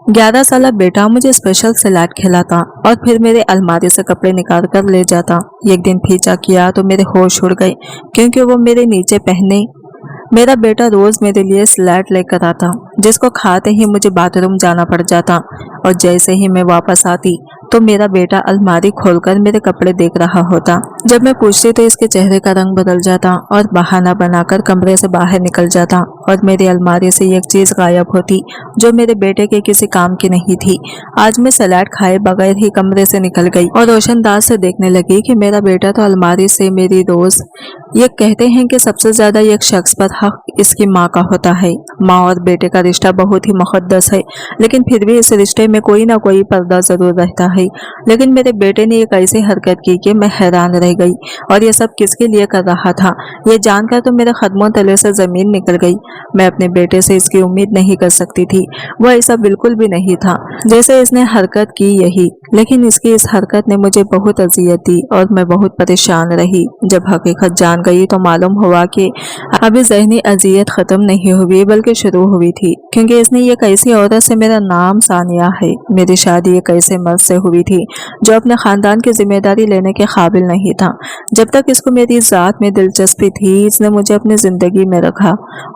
11 साल बेटा मुझे स्पेशल सलाद खिलाता और फिर मेरे अलमारी से कपड़े निकाल कर ले जाता। एक दिन फीचा किया तो मेरे होश उड़ गए क्योंकि वो मेरे नीचे पहने। मेरा बेटा रोज मेरे लिए सलाद लेकर आता, जिसको खाते ही मुझे बाथरूम जाना पड़ जाता। और जैसे ही मैं वापस आती तो मेरा बेटा अलमारी खोलकर मेरे कपड़े देख रहा होता। जब मैं पूछती तो इसके चेहरे का रंग बदल जाता और बहाना बनाकर कमरे से बाहर निकल जाता और मेरी अलमारी से एक चीज गायब होती जो मेरे बेटे के किसी काम की नहीं थी। आज मैं सलाद खाए बगैर ही कमरे से निकल गई और रोशनदास से देखने लगी कि मेरा बेटा तो अलमारी से मेरी दोस्त। ये कहते हैं कि सबसे ज्यादा एक शख्स पर हक इसकी माँ का होता है। माँ और बेटे का रिश्ता बहुत ही मुकद्दस है, लेकिन फिर भी इस रिश्ते में कोई ना कोई पर्दा जरूर रहता है। लेकिन मेरे बेटे ने एक ऐसी हरकत की कि मैं हैरान रह गई। और ये सब किसके लिए कर रहा था, ये जानकर तो मेरे कदमों तले से जमीन निकल गई। मैं अपने बेटे से इसकी उम्मीद नहीं कर सकती थी। वो ऐसा बिल्कुल भी नहीं था जैसे इसने हरकत की यही। लेकिन इसकी इस हरकत ने मुझे बहुत अजियत दी और मैं बहुत परेशान रही। जब हकीकत जान गई तो मालूम हुआ कि अभी जहनी अजियत खत्म नहीं हुई बल्कि शुरू हुई थी, क्योंकि इसने एक ऐसी औरत से, मेरा नाम सानिया है, मेरी शादी एक ऐसे मर्द से हुई थी जो अपने खानदान की जिम्मेदारी लेने के काबिल नहीं था। जब तक इसको मेरी जात में दिलचस्पी थी इसने मुझे अपनी जिंदगी में रखा,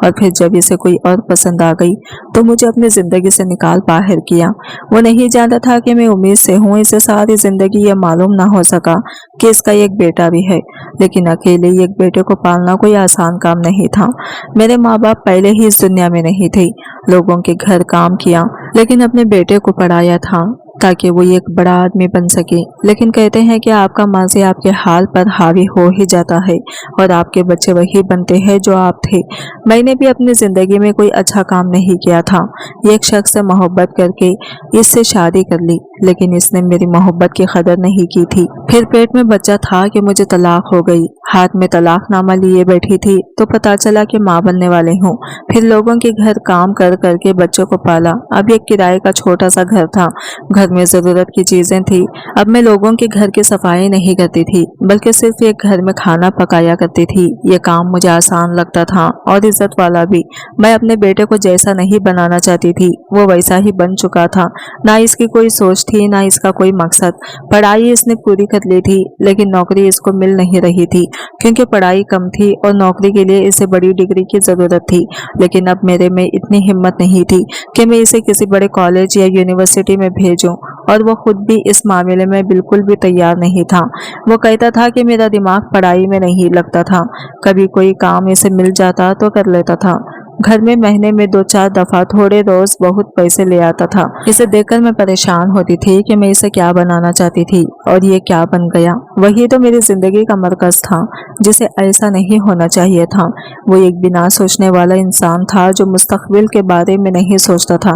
और फिर जब इसे कोई और पसंद आ गई तो मुझे अपनी जिंदगी से निकाल बाहर किया। वो नहीं जानता था कि मैं उम्मीद से हूँ। इसे सारी जिंदगी ये मालूम ना हो सका कि इसका एक बेटा भी है, लेकिन अकेले एक बेटे को पालना कोई आसान काम नहीं था। मेरे माँ बाप पहले ही इस दुनिया में नहीं थे। लोगों के घर काम किया लेकिन अपने बेटे को पढ़ाया था ताकि वो एक बड़ा आदमी बन सके। लेकिन कहते हैं कि आपका माज़ी आपके हाल पर हावी हो ही जाता है और आपके बच्चे वही बनते हैं जो आप थे। मैंने भी अपनी ज़िंदगी में कोई अच्छा काम नहीं किया था। एक शख्स से मोहब्बत करके इससे शादी कर ली, लेकिन इसने मेरी मोहब्बत की कदर नहीं की थी। फिर पेट में बच्चा था कि मुझे तलाक हो गई। हाथ में तलाकनामा लिए बैठी थी तो पता चला कि माँ बनने वाले हूँ। फिर लोगों के घर काम कर करके बच्चों को पाला। अब एक किराए का छोटा सा घर था, घर में ज़रूरत की चीज़ें थी। अब मैं लोगों के घर की सफाई नहीं करती थी बल्कि सिर्फ एक घर में खाना पकाया करती थी। ये काम मुझे आसान लगता था और इज्जत वाला भी। मैं अपने बेटे को जैसा नहीं बनाना चाहती थी वो वैसा ही बन चुका था। ना इसकी कोई सोच थी ना इसका कोई मकसद। पढ़ाई इसने पूरी कर ली थी लेकिन नौकरी इसको मिल नहीं रही थी क्योंकि पढ़ाई कम थी और नौकरी के लिए इसे बड़ी डिग्री की ज़रूरत थी। लेकिन अब मेरे में इतनी हिम्मत नहीं थी कि मैं इसे किसी बड़े कॉलेज या यूनिवर्सिटी में भेजूं, और वो खुद भी इस मामले में बिल्कुल भी तैयार नहीं था। वो कहता था कि मेरा दिमाग पढ़ाई में नहीं लगता था। कभी कोई काम इसे मिल जाता तो कर लेता था। घर में महीने में 2-4 दफा थोड़े रोज बहुत पैसे ले आता था। इसे देखकर मैं परेशान होती थी कि मैं इसे क्या बनाना चाहती थी और ये क्या बन गया। वही तो मेरी जिंदगी का मरकज था जिसे ऐसा नहीं होना चाहिए था। वो एक बिना सोचने वाला इंसान था जो मुस्तकबिल के बारे में नहीं सोचता था।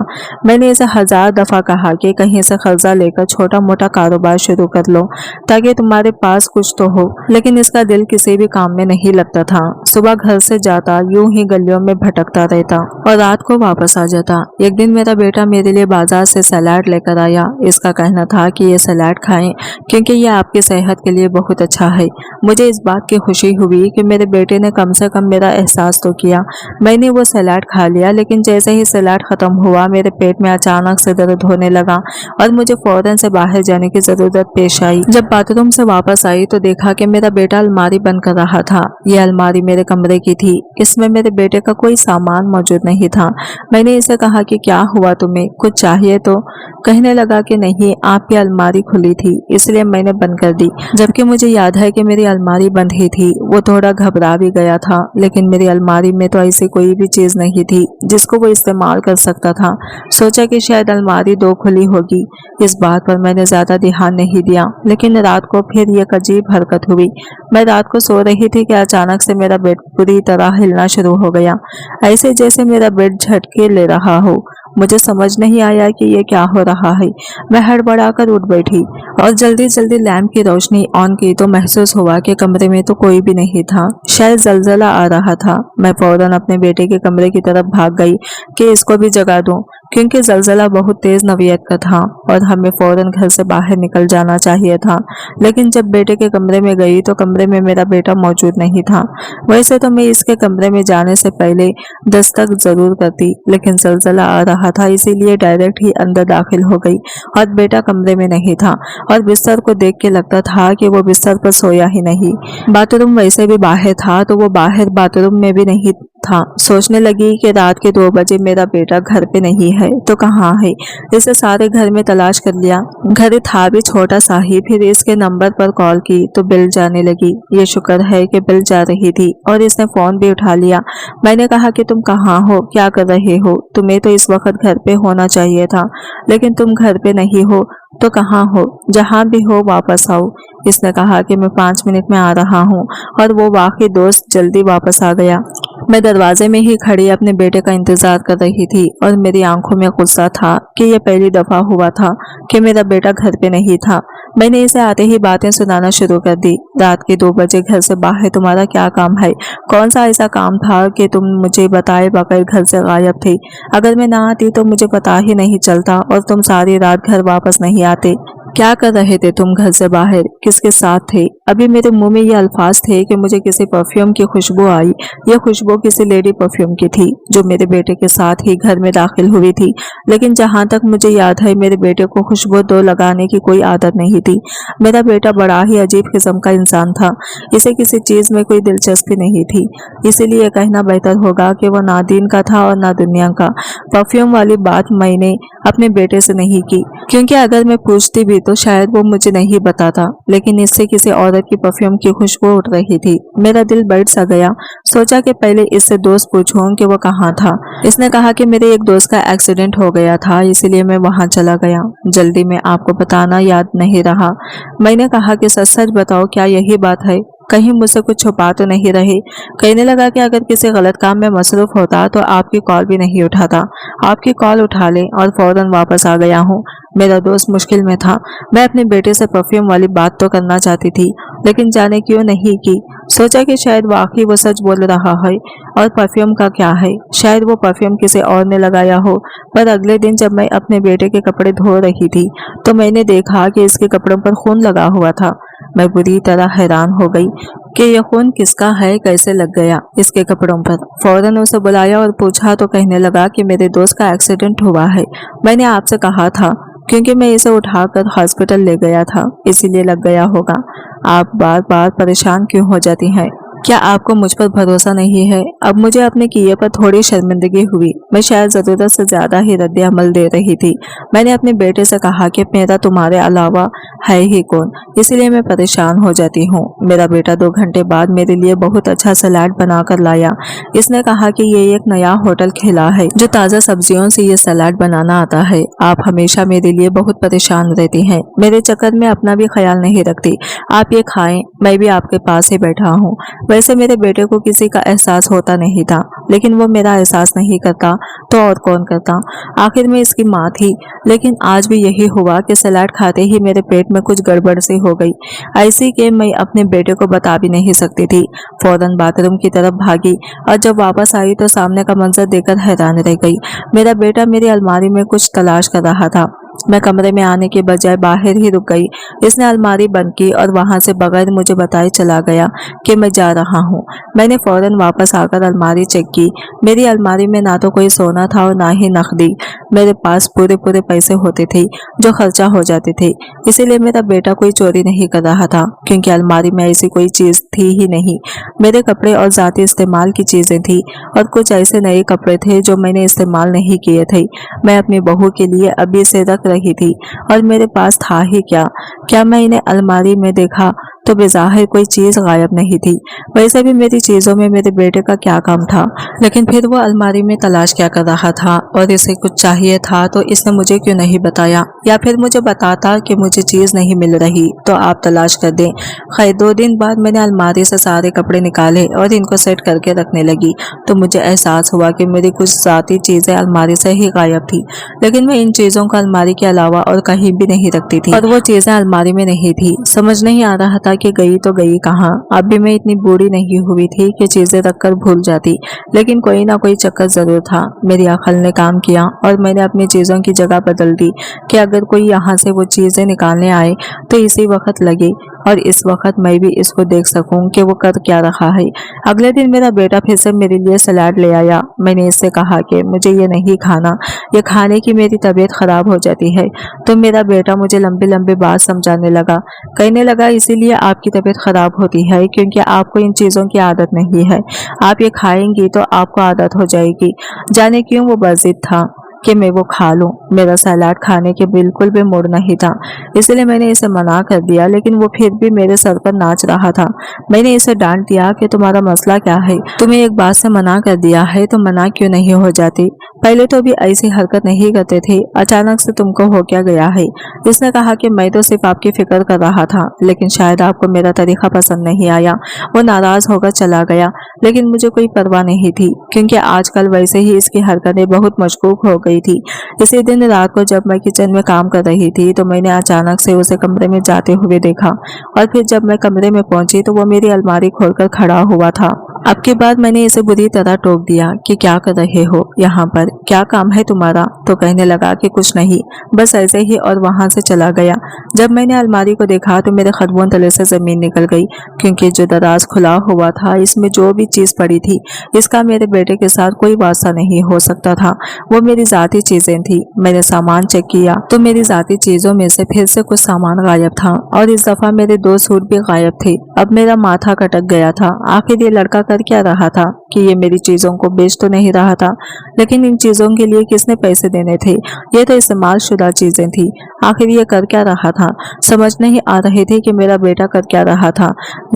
मैंने इसे 1000 दफा कहा कि कहीं से कर्जा लेकर छोटा मोटा कारोबार शुरू कर लो ताकि तुम्हारे पास कुछ तो हो, लेकिन इसका दिल किसी भी काम में नहीं लगता था। सुबह घर से जाता यूं ही गलियों में भटकता रहता और रात को वापस आ जाता। एक दिन मेरा बेटा मेरे लिए बाजार से सलाद लेकर आया। इसका कहना था कि ये सलाद खाएं क्योंकि ये आपकी सेहत के लिए बहुत अच्छा है। मुझे इस बात की खुशी हुई कि मेरे बेटे ने कम से कम मेरा एहसास तो किया। मैंने वो सलाद खा लिया, लेकिन जैसे ही सलाद खत्म हुआ मेरे पेट में अचानक से दर्द होने लगा और मुझे फौरन से बाहर जाने की जरूरत पेश आई। जब बाथरूम से वापस आई तो देखा कि मेरा बेटा अलमारी बंद कर रहा था। ये अलमारी मेरे कमरे की थी। इसमें मेरे बेटे का कोई सामान मौजूद नहीं था। मैंने इसे कहा कि क्या हुआ, तुम्हें कुछ चाहिए तो? कहने लगा कि नहीं, आपकी अलमारी खुली थी इसलिए मैंने बंद कर दी। जबकि मुझे याद है कि मेरी अलमारी बंद ही थी। वो थोड़ा घबरा भी गया था, लेकिन मेरी अलमारी में तो ऐसी कोई भी चीज नहीं थी जिसको वो इस्तेमाल कर सकता था। सोचा कि शायद अलमारी 2 खुली होगी। इस बात पर मैंने ज्यादा ध्यान नहीं दिया, लेकिन रात को फिर एक अजीब हरकत हुई। मैं रात को सो रही थी कि अचानक से मेरा बेड पूरी तरह हिलना शुरू हो गया, ऐसे जैसे मेरा बेड झटके ले रहा हो। मुझे समझ नहीं आया कि ये क्या हो रहा है। मैं हड़बड़ाकर उठ बैठी और जल्दी जल्दी लैंप की रोशनी ऑन की तो महसूस हुआ कि कमरे में तो कोई भी नहीं था। शायद जलजला आ रहा था। मैं फौरन अपने बेटे के कमरे की तरफ भाग गई कि इसको भी जगा दूं, क्योंकि जलजला बहुत तेज नौयत का था और हमें फौरन घर से बाहर निकल जाना चाहिए था। लेकिन जब बेटे के कमरे में गई तो कमरे में मेरा बेटा मौजूद नहीं था। वैसे तो मैं इसके कमरे में जाने से पहले दस्तक जरूर करती, लेकिन जलजला आ रहा था इसीलिए डायरेक्ट ही अंदर दाखिल हो गई और बेटा कमरे में नहीं था और बिस्तर को देख के लगता था कि वो बिस्तर पर सोया ही नहीं। बाथरूम वैसे भी बाहर था तो वो बाहर बाथरूम में भी नहीं था। सोचने लगी कि रात के 2 बजे मेरा बेटा घर पे नहीं है तो कहाँ है। इसे सारे घर में तलाश कर लिया, घर था भी छोटा सा ही। फिर इसके नंबर पर कॉल की तो बिल जाने लगी। ये शुक्र है कि बिल जा रही थी और इसने फोन भी उठा लिया। मैंने कहा कि तुम कहाँ हो, क्या कर रहे हो? तुम्हें तो इस वक्त घर पे होना चाहिए था, लेकिन तुम घर पे नहीं हो तो कहाँ हो? जहाँ भी हो वापस आओ। इसने कहा कि मैं 5 मिनट में आ रहा हूँ और वो वाकई दोस्त जल्दी वापस आ गया। मैं दरवाजे में ही खड़ी अपने बेटे का इंतजार कर रही थी और मेरी आंखों में गुस्सा था कि यह पहली दफा हुआ था कि मेरा बेटा घर पे नहीं था। मैंने इसे आते ही बातें सुनाना शुरू कर दी। रात के 2 बजे घर से बाहर तुम्हारा क्या काम है? कौन सा ऐसा काम था कि तुम मुझे बताए बगैर घर से गायब थे? अगर मैं ना आती तो मुझे पता ही नहीं चलता और तुम सारी रात घर वापस नहीं आते। क्या कर रहे थे तुम घर से बाहर? किसके साथ थे? अभी मेरे मुंह में ये अल्फाज थे कि मुझे किसी परफ्यूम की खुशबू आई। यह खुशबू किसी लेडी परफ्यूम की थी जो मेरे बेटे के साथ ही घर में दाखिल हुई थी। लेकिन जहां तक मुझे याद है मेरे बेटे को खुशबू तो लगाने की कोई आदत नहीं थी। मेरा बेटा बड़ा ही अजीब किस्म का इंसान था। इसे किसी चीज में कोई दिलचस्पी नहीं थी, इसीलिए कहना बेहतर होगा कि वो ना दीन का था और ना दुनिया का। परफ्यूम वाली बात मैंने अपने बेटे से नहीं की, क्योंकि अगर मैं पूछती भी तो शायद वो मुझे नहीं बताता। लेकिन इससे किसी औरत की परफ्यूम की खुशबू उठ रही थी। मेरा दिल बैठ सा गया। सोचा कि पहले इससे दोस्त पूछूं कि वो कहाँ था। इसने कहा कि मेरे एक दोस्त का एक्सीडेंट हो गया था, इसीलिए मैं वहां चला गया। जल्दी में आपको बताना याद नहीं रहा। मैंने कहा कि सच सच बताओ, क्या यही बात है? कहीं मुझसे कुछ छुपा तो नहीं रहे? कहने लगा कि अगर किसी गलत काम में मसरूफ होता तो आपकी कॉल भी नहीं उठाता। आपकी कॉल उठा ले और फौरन वापस आ गया हूँ। मेरा दोस्त मुश्किल में था। मैं अपने बेटे से परफ्यूम वाली बात तो करना चाहती थी, लेकिन जाने क्यों नहीं की। सोचा कि शायद वाकई वो सच बोल रहा है। और परफ्यूम का क्या है, शायद वो परफ्यूम किसी और ने लगाया हो। पर अगले दिन जब मैं अपने बेटे के कपड़े धो रही थी तो मैंने देखा कि इसके कपड़ों पर खून लगा हुआ था। मैं बुरी तरह हैरान हो गई कि यह खून किसका है, कैसे लग गया इसके कपड़ों पर। फौरन उसे बुलाया और पूछा तो कहने लगा कि मेरे दोस्त का एक्सीडेंट हुआ है। मैंने आपसे कहा था, क्योंकि मैं इसे उठाकर हॉस्पिटल ले गया था, इसीलिए लग गया होगा। आप बार बार परेशान क्यों हो जाती हैं? क्या आपको मुझ पर भरोसा नहीं है? अब मुझे अपने किए पर थोड़ी शर्मिंदगी हुई। मैं शायद जरूरत से ज्यादा ही रद्द अमल दे रही थी। मैंने अपने बेटे से कहा कि मेरा तुम्हारे अलावा है ही कौन, इसीलिए मैं परेशान हो जाती हूँ। मेरा बेटा 2 घंटे बाद मेरे लिए बहुत अच्छा सलाद बना कर लाया। इसने कहा कि ये एक नया होटल खुला है जो ताज़ा सब्जियों से ये सलाद बनाना आता है। आप हमेशा मेरे लिए बहुत परेशान रहती हैं, मेरे चक्कर में अपना भी ख्याल नहीं रखती। आप ये खाएं, मैं भी आपके पास ही बैठा हूँ। वैसे मेरे बेटे को किसी का एहसास होता नहीं था, लेकिन वो मेरा एहसास नहीं करता तो और कौन करता? आखिर में इसकी माँ थी। लेकिन आज भी यही हुआ कि सलाद खाते ही मेरे पेट में कुछ गड़बड़ सी हो गई, ऐसी कि मैं अपने बेटे को बता भी नहीं सकती थी। फौरन बाथरूम की तरफ भागी और जब वापस आई तो सामने का मंजर देखकर हैरान रह गई। मेरा बेटा मेरी अलमारी में कुछ तलाश कर रहा था। मैं कमरे में आने के बजाय बाहर ही रुक गई। इसने अलमारी बंद की और वहां से बगैर मुझे बताए चला गया कि मैं जा रहा हूँ। मैंने फौरन वापस आकर अलमारी चेक की। मेरी अलमारी में ना तो कोई सोना था और ना ही नकदी। मेरे पास पूरे पूरे पैसे होते थे जो खर्चा हो जाते थे, इसीलिए मेरा बेटा कोई चोरी नहीं कर रहा था, क्योंकि अलमारी में ऐसी कोई चीज थी ही नहीं। मेरे कपड़े और जाती इस्तेमाल की चीजें थी और कुछ ऐसे नए कपड़े थे जो मैंने इस्तेमाल नहीं किए थे। मैं अपनी बहू के लिए अभी से रख रही थी और मेरे पास था ही क्या मैं इन्हें अलमारी में देखा तो बेज़ाहिर कोई चीज गायब नहीं थी। वैसे भी मेरी चीजों में मेरे बेटे का क्या काम था? लेकिन फिर वो अलमारी में तलाश क्या कर रहा था और इसे कुछ चाहिए था तो इसने मुझे क्यों नहीं बताया? या फिर मुझे बताता कि मुझे चीज नहीं मिल रही तो आप तलाश कर दें। खैर 2 दिन बाद मैंने अलमारी से सारे कपड़े निकाले और इनको सेट करके रखने लगी तो मुझे एहसास हुआ कि मेरी कुछ ज़ाती चीजें अलमारी से ही गायब थी। लेकिन मैं इन चीजों को अलमारी के अलावा और कहीं भी नहीं रखती थी और वो चीजें अलमारी में नहीं थी। समझ नहीं आ रहा था था कि गई तो गई कहाँ। अब भी मैं इतनी बूढ़ी नहीं हुई थी कि चीजें रखकर भूल जाती, लेकिन कोई ना कोई चक्कर जरूर था। मेरी अकल ने काम किया और मैंने अपनी चीजों की जगह बदल दी कि अगर कोई यहाँ से वो चीजें निकालने आए तो इसी वक्त लगे और इस वक्त मैं भी इसको देख सकूं कि वो कर क्या रहा है। अगले दिन मेरा बेटा फिर से मेरे लिए सलाद ले आया। मैंने इससे कहा कि मुझे ये नहीं खाना, ये खाने की मेरी तबीयत खराब हो जाती है। तो मेरा बेटा मुझे लंबी लंबी बात समझाने लगा, कहने लगा इसीलिए आपकी तबीयत खराब होती है क्योंकि आपको इन चीज़ों की आदत नहीं है। आप ये खाएंगी तो आपको आदत हो जाएगी। जाने क्यों वो बज़िद था कि मैं वो खा लूं। मेरा सलाद खाने के बिल्कुल भी मूड नहीं था, इसलिए मैंने इसे मना कर दिया, लेकिन वो फिर भी मेरे सर पर नाच रहा था। मैंने इसे डांट दिया कि तुम्हारा मसला क्या है, तुम्हें एक बात से मना कर दिया है तो मना क्यों नहीं हो जाती। पहले तो भी ऐसी हरकत नहीं करते थे, अचानक से तुमको हो क्या गया है। इसने कहा कि मैं तो सिर्फ आपकी फिक्र कर रहा था, लेकिन शायद आपको मेरा तरीका पसंद नहीं आया। वो नाराज होकर चला गया, लेकिन मुझे कोई परवाह नहीं थी क्योंकि आजकल वैसे ही इसकी हरकतें बहुत मशकूक हो गई थी। इसी दिन रात को जब मैं किचन में काम कर रही थी तो मैंने अचानक से उसे कमरे में जाते हुए देखा और फिर जब मैं कमरे में पहुंची तो वो मेरी अलमारी खोलकर खड़ा हुआ था। अब की बात मैंने इसे बुरी तरह टोक दिया कि क्या कर रहे हो यहाँ पर, क्या काम है तुम्हारा। तो कहने लगा कि कुछ नहीं, बस ऐसे ही, और वहां से चला गया। जब मैंने अलमारी को देखा तो मेरे कदमों तले से जमीन निकल गई क्योंकि जो दराज खुला हुआ था इसमें जो भी चीज पड़ी थी इसका मेरे बेटे के साथ कोई वास्ता नहीं हो सकता था। वो मेरी जाती चीजें थी। मैंने सामान चेक किया तो मेरी जाती चीजों में से फिर से कुछ सामान गायब था और इस दफा मेरे 2 सूट भी गायब थे। अब मेरा माथा कटक गया था। आखिर ये लड़का कर क्या रहा था कि ये मेरी चीजों को बेच तो नहीं रहा था, लेकिन इन चीजों के लिए किसने पैसे देने थे। ये तो इस्तेमाल शुदा चीजें थी। आखिर ये कर क्या रहा था। समझ नहीं आ रही थी कि मेरा बेटा कर क्या रहा था।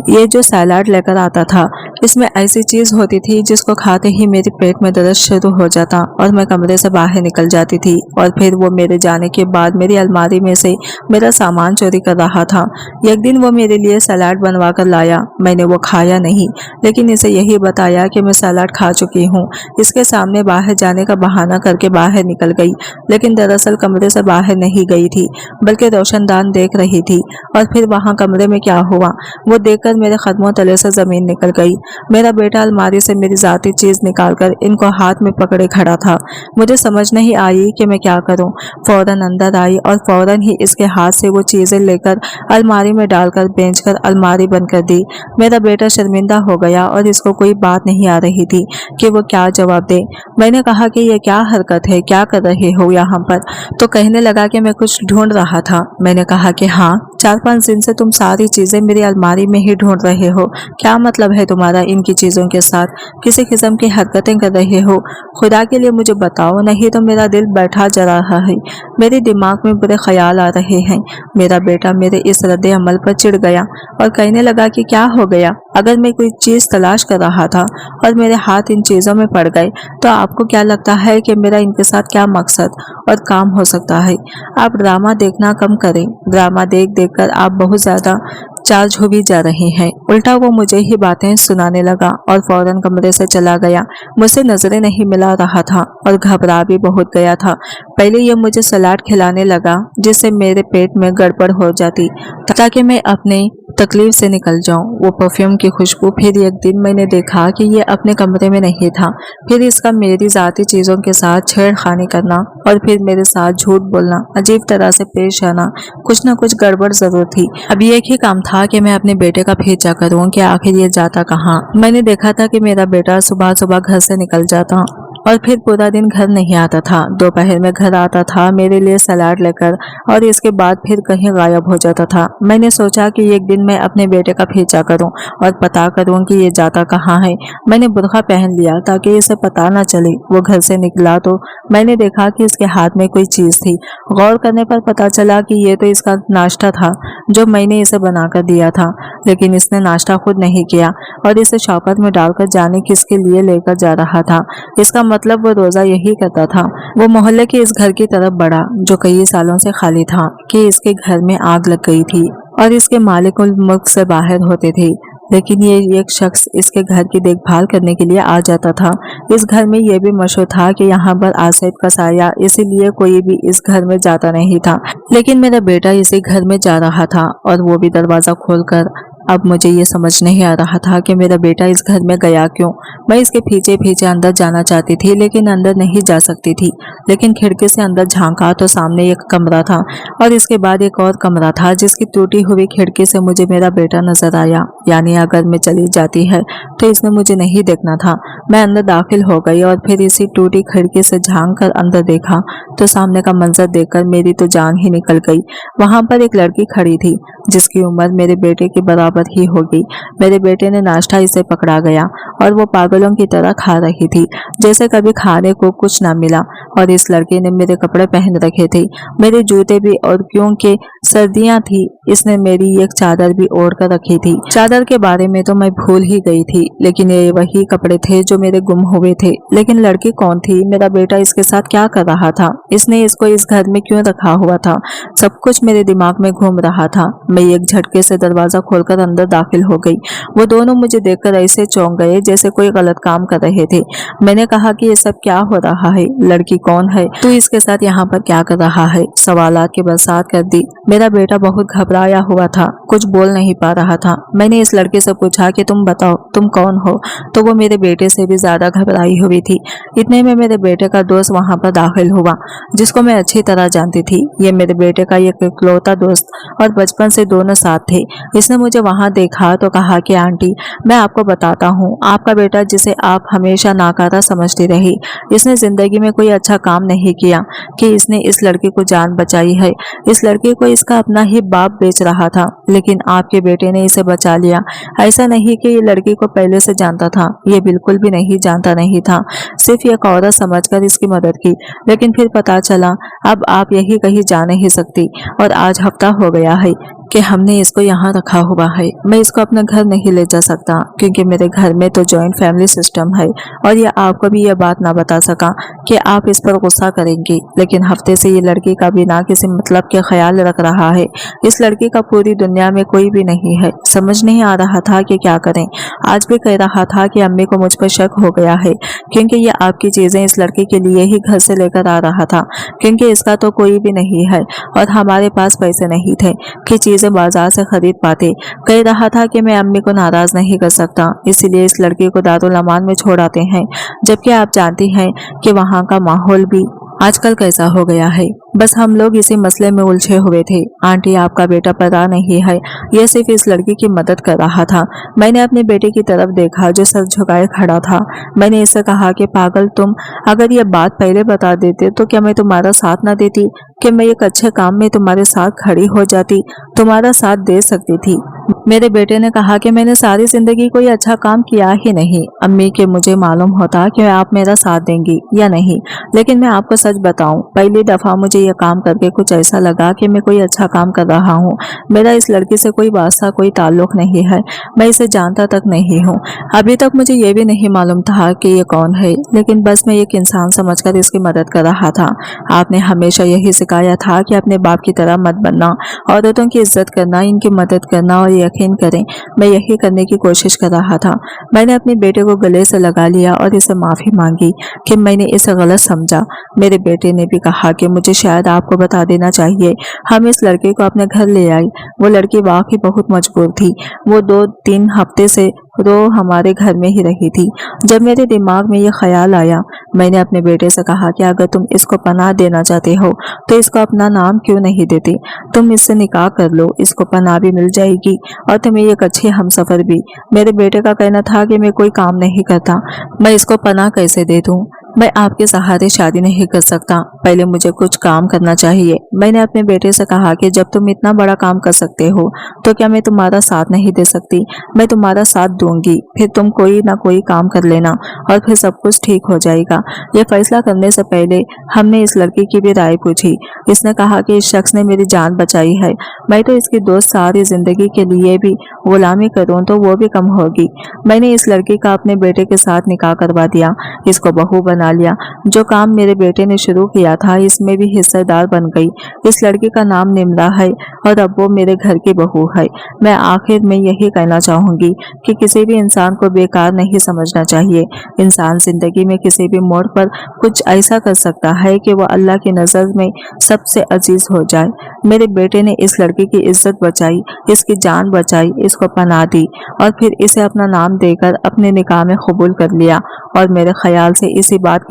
ये जो सैलाड लेकर आता था इसमें ऐसी चीज होती थी जिसको खाते ही मेरे पेट में दर्द शुरू हो जाता और मैं कमरे से बाहर निकल जाती थी। और फिर वो मेरे जाने के बाद मेरी अलमारी में से मेरा सामान चोरी कर रहा था। एक दिन वो मेरे लिए सलाद बनवा कर लाया। मैंने वो खाया नहीं, लेकिन इसे यही बताया कि मैं सलाद खा चुकी हूँ। इसके सामने बाहर जाने का बहाना करके बाहर निकल गई, लेकिन दरअसल कमरे से बाहर नहीं गई थी बल्कि रोशनदान देख रही थी। और फिर वहाँ कमरे में क्या हुआ वो देखकर मेरे कदमों तले से जमीन निकल गई। मेरा बेटा अलमारी से मेरी जाती चीज निकालकर इनको हाथ में पकड़े खड़ा था। मुझे समझ नहीं आई कि मैं क्या करूं। फौरन अंदर आई और फौरन ही इसके हाथ से वो चीजें लेकर अलमारी में डालकर बेचकर अलमारी बंद कर दी। मेरा बेटा शर्मिंदा हो गया और इसको कोई बात नहीं आ रही थी कि वो क्या जवाब दे। मैंने कहा कि ये क्या हरकत है, क्या कर रहे हो यहाँ पर। तो कहने लगा कि मैं कुछ ढूंढ रहा था। मैंने कहा कि हाँ, 4-5 दिन से तुम सारी चीजें मेरी अलमारी में ही ढूंढ रहे हो। क्या मतलब है तुम्हारा इनकी चीजों के साथ, किसी किस्म की हरकतें कर रहे हो। खुदा के लिए मुझे बताओ, नहीं तो मेरा दिल बैठा जा रहा है। मेरे दिमाग में बुरे ख्याल आ रहे हैं। मेरा बेटा मेरे इस रद्द अमल पर चिढ़ गया और कहने लगा कि क्या हो गया, अगर मैं कोई चीज तलाश कर रहा था और मेरे हाथ इन चीजों में पड़ गए तो आपको क्या लगता है कि मेरा इनके साथ क्या मकसद और काम हो सकता है। आप ड्रामा देखना कम करें। ड्रामा देख देख कर आप बहुत ज्यादा चार्ज हो भी जा रहे हैं। उल्टा वो मुझे ही बातें सुनाने लगा और फौरन कमरे से चला गया। मुझसे नजरें नहीं मिला रहा था और घबरा भी बहुत गया था। पहले ये मुझे सलाद खिलाने लगा जिससे मेरे पेट में गड़बड़ हो जाती ताकि मैं अपने तकलीफ से निकल जाऊं। वो परफ्यूम की खुशबू। फिर एक दिन मैंने देखा कि ये अपने कमरे में नहीं था। फिर इसका मेरी जाती चीजों के साथ छेड़खानी करना और फिर मेरे साथ झूठ बोलना, अजीब तरह से पेश आना, कुछ न कुछ गड़बड़ जरूर थी। अब एक ही काम था कि मैं अपने बेटे का पीछा करूं कि आखिर ये जाता कहाँ। मैंने देखा था कि मेरा बेटा सुबह सुबह घर से निकल जाता और फिर पूरा दिन घर नहीं आता था। दोपहर में घर आता था मेरे लिए सलाद लेकर और इसके बाद फिर कहीं गायब हो जाता था। मैंने सोचा कि एक दिन मैं अपने बेटे का पीछा करूं और पता करूं कि ये जाता कहाँ है। मैंने बुर्का पहन लिया ताकि इसे पता न चले। वो घर से निकला तो मैंने देखा कि इसके हाथ में कोई चीज थी। गौर करने पर पता चला कि ये तो इसका नाश्ता था जो मैंने इसे बनाकर दिया था, लेकिन इसने नाश्ता खुद नहीं किया और इसे शॉपर में डालकर जाने किसके लिए लेकर जा रहा था। इसका मतलब वो रोजा यही करता था। वो मोहल्ले के इस घर की तरफ बढ़ा जो कई सालों से खाली था कि इसके घर में आग लग गई थी और इसके मालिक मुल्क से बाहर होते थे, लेकिन ये एक शख्स इसके घर की देखभाल करने के लिए आ जाता था। इस घर में यह भी मशहूर था कि यहाँ पर आसिफ का साया, इसीलिए कोई भी इस घर में जाता नहीं था। लेकिन मेरा बेटा इसी घर में जा रहा था और वो भी दरवाजा खोलकर अब मुझे ये समझ नहीं आ रहा था कि मेरा बेटा इस घर में गया क्यों। मैं इसके पीछे पीछे अंदर जाना चाहती थी लेकिन अंदर नहीं जा सकती थी। लेकिन खिड़की से अंदर झांका तो सामने एक कमरा था और इसके बाद एक और कमरा था जिसकी टूटी हुई खिड़की से मुझे मेरा बेटा नजर आया। यानी अगर मैं चली जाती है तो इसने मुझे नहीं देखना था। मैं अंदर दाखिल हो गई और फिर इसी टूटी खिड़की से झांक कर अंदर देखा तो सामने का मंजर देखकर मेरी तो जान ही निकल गई। वहां पर एक लड़की खड़ी थी जिसकी उम्र मेरे बेटे के बराबर ही होगी। मेरे बेटे ने नाश्ता इसे पकड़ा गया और वो पागलों की तरह खा रही थी जैसे कभी खाने को कुछ ना मिला। और इस लड़के ने मेरे कपड़े पहन रखे थे, मेरे जूते भी, और क्योंकि सर्दियां थी इसने मेरी एक चादर भी ओढ़ कर रखी थी। चादर के बारे में तो मैं भूल ही गई थी लेकिन ये वही कपड़े थे जो मेरे गुम हुए थे। लेकिन लड़की कौन थी? मेरा बेटा इसके साथ क्या कर रहा था? इसने इसको इस घर में क्यों रखा हुआ था? सब कुछ मेरे दिमाग में घूम रहा था। मैं एक झटके से दरवाजा खोलकर अंदर दाखिल हो गई। वो दोनों मुझे देखकर ऐसे चौंक गए जैसे कोई गलत काम कर रहे थे। मैंने कहा कि ये सब क्या हो रहा है? लड़की कौन है? तू इसके साथ यहाँ पर क्या कर रहा है? सवालात की बरसात कर दी। मेरा बेटा बहुत घबराया हुआ था, कुछ बोल नहीं पा रहा था। मैंने इस लड़के से पूछा कि तुम बताओ तुम कौन हो? तो वो मेरे बेटे से भी ज्यादा घबराई हुई थी। इतने में मेरे बेटे का दोस्त वहां पर दाखिल हुआ जिसको मैं अच्छी तरह जानती थी। ये मेरे बेटे का एक इकलौता दोस्त और बचपन से दोनों साथ थे। इसने मुझे वहां देखा तो कहा कि आंटी मैं आपको बताता हूँ, आपका बेटा जिसे आप हमेशा नाकारा समझती रही, इसने जिंदगी में कोई अच्छा काम नहीं किया कि इसने इस लड़की को जान बचाई है। इस लड़की को इसका अपना ही बाप बेच रहा था लेकिन आपके बेटे ने इसे बचा लिया। ऐसा नहीं कि ये लड़की को पहले से जानता था, ये बिल्कुल भी नहीं जानता नहीं था, सिर्फ एक औरत समझकर इसकी मदद की। लेकिन फिर पता चला अब आप यही कहीं जा नहीं सकती। और आज हफ्ता हो गया है कि हमने इसको यहाँ रखा हुआ है। मैं इसको अपने घर नहीं ले जा सकता क्योंकि मेरे घर में तो जॉइंट फैमिली सिस्टम है। और ये आपको भी ये बात ना बता सका कि आप इस पर गुस्सा करेंगी। लेकिन हफ्ते से ये लड़की का बिना किसी मतलब के ख्याल रख रहा है। इस लड़की का पूरी दुनिया में कोई भी नहीं है। समझ नहीं आ रहा था कि क्या करें। आज भी कह रहा था कि अम्मी को मुझ पर शक हो गया है क्योंकि ये आपकी चीजें इस लड़की के लिए ही घर से लेकर आ रहा था क्योंकि इसका तो कोई भी नहीं है और हमारे पास पैसे नहीं थे कि चीजें बाजार से खरीद पाते। कह रहा था कि मैं अम्मी को नाराज नहीं कर सकता, इसीलिए इस लड़की को दारुल अमान में छोड़ आते हैं। जबकि आप जानती हैं कि वहाँ का माहौल भी आजकल कैसा हो गया है। बस हम लोग इसी मसले में उलझे हुए थे। आंटी आपका बेटा पता नहीं है, यह सिर्फ इस लड़की की मदद कर रहा था। मैंने अपने बेटे की तरफ देखा जो सर झुकाए खड़ा था। मैंने इससे कहा कि पागल तुम, अगर ये बात पहले बता देते तो क्या मैं तुम्हारा साथ ना देती? कि मैं एक अच्छे काम में तुम्हारे साथ खड़ी हो जाती, तुम्हारा साथ दे सकती थी। मेरे बेटे ने कहा कि मैंने सारी जिंदगी कोई अच्छा काम किया ही नहीं अम्मी, के मुझे मालूम होता कि आप मेरा साथ देंगी या नहीं। लेकिन मैं आपको सच बताऊं, पहली दफा मुझे यह काम करके कुछ ऐसा लगा कि मैं कोई अच्छा काम कर रहा हूं। मेरा इस लड़की से कोई वास्ता, कोई ताल्लुक नहीं है, मैं इसे जानता तक नहीं हूं। अभी तक मुझे ये भी नहीं मालूम था कि ये कौन है, लेकिन बस मैं एक इंसान समझकर इसकी मदद कर रहा था। आपने हमेशा यही सिखाया था कि अपने बाप की तरह मत बनना, औरतों की इज्जत करना, इनकी मदद करना, और यकीन करें मैं यही करने की कोशिश कर रहा था। मैंने अपने बेटे को गले से लगा लिया और इसे माफी मांगी कि मैंने इसे गलत समझा। मेरे बेटे ने भी कहा कि मुझे शायद आपको बता देना चाहिए। हम इस लड़के को अपने घर ले आए। वो लड़की वाकई बहुत मजबूर थी। वो 2-3 हफ्ते से हमारे घर में ही रही थी। जब मेरे दिमाग में ये ख्याल आया, मैंने अपने बेटे से कहा कि अगर तुम इसको पनाह देना चाहते हो तो इसको अपना नाम क्यों नहीं देते? तुम इससे निकाह कर लो, इसको पनाह भी मिल जाएगी और तुम्हें एक अच्छी हमसफर भी। मेरे बेटे का कहना था कि मैं कोई काम नहीं करता, मैं इसको पनाह कैसे दे दूं? मैं आपके सहारे शादी नहीं कर सकता, पहले मुझे कुछ काम करना चाहिए। मैंने अपने बेटे से कहा कि जब तुम इतना बड़ा काम कर सकते हो तो क्या मैं तुम्हारा साथ नहीं दे सकती? मैं तुम्हारा साथ दूंगी, फिर तुम कोई ना कोई काम कर लेना और फिर सब कुछ ठीक हो जाएगा। ये फैसला करने से पहले हमने इस लड़की की भी राय पूछी। इसने कहा कि इस शख्स ने मेरी जान बचाई है, मैं तो इसकी दोस्त सारी जिंदगी के लिए भी गुलामी करूं तो वो भी कम होगी। मैंने इस लड़की का अपने बेटे के साथ निकाह करवा दिया, इसको बहू बना लिया। जो काम मेरे बेटे ने शुरू किया था इसमें भी हिस्सेदार बन गई। इस लड़की का नाम निम्रा है और अब वो मेरे घर की बहू है। मैं आखिर में यही कहना चाहूंगी कि किसी भी इंसान को बेकार नहीं समझना चाहिए। इंसान जिंदगी में किसी भी मोड़ पर कुछ ऐसा कर सकता है कि वो अल्लाह की नज़र में सबसे अजीज हो जाए। मेरे बेटे ने इस लड़की की इज्जत बचाई, इसकी जान बचाई, इसको पनाह दी और फिर इसे अपना नाम देकर अपने निकाह में कबूल कर लिया। और मेरे ख्याल से इसी बात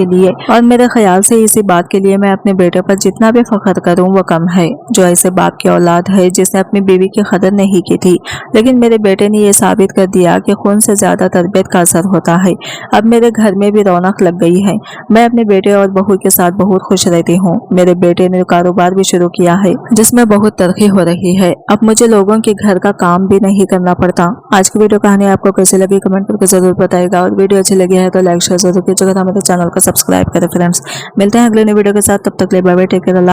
के लिए मैं अपने बेटे पर जितना भी फख्र करूं वो कम है। जो ऐसे बाप की औलाद है जिसने अपनी बीवी की कदर नहीं की थी, लेकिन मेरे बेटे ने ये साबित कर दिया कि खून से ज्यादा तरबियत का असर होता है। अब मेरे घर में भी रौनक लग गई है। मैं अपने बेटे और बहू के साथ बहुत खुश रहती हूँ। मेरे बेटे ने कारोबार भी शुरू किया है जिसमें बहुत तरक्की हो रही है। अब मुझे लोगों के घर का काम भी नहीं करना पड़ता। आज की वीडियो कहानी आपको कैसी लगी कमेंट करके जरूर बताएगा और वीडियो अच्छी लगी है तो लाइक शेयर जरूर कीजिएगा। हमारे चैनल को सब्सक्राइब करें फ्रेंड्स। मिलते हैं अगले नई वीडियो के साथ, तब तक के लिए बाय बाय, टेक केयर।